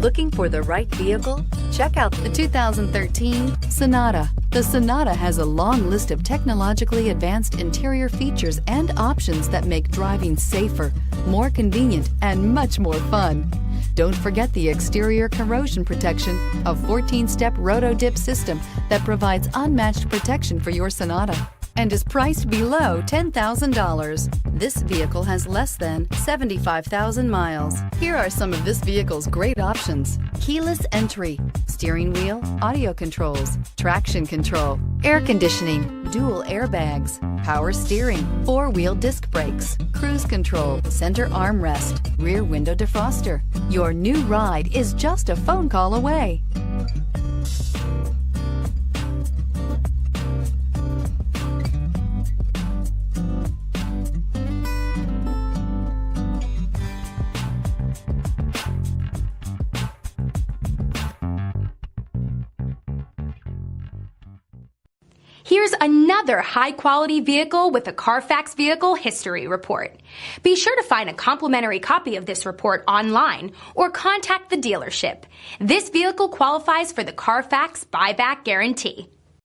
Looking for the right vehicle? Check out the 2013 Sonata. The Sonata has a long list of technologically advanced interior features and options that make driving safer, more convenient, and much more fun. Don't forget the exterior corrosion protection, a 14-step roto-dip system that provides unmatched protection for your Sonata and is priced below $10,000. This vehicle has less than 75,000 miles. Here are some of this vehicle's great options: keyless entry, steering wheel audio controls, traction control, air conditioning, dual airbags, power steering, four-wheel disc brakes, cruise control, center armrest, rear window defroster. Your new ride is just a phone call away. Here's another high-quality vehicle with a CARFAX Vehicle History Report. Be sure to find a complimentary copy of this report online or contact the dealership. This vehicle qualifies for the CARFAX Buyback Guarantee.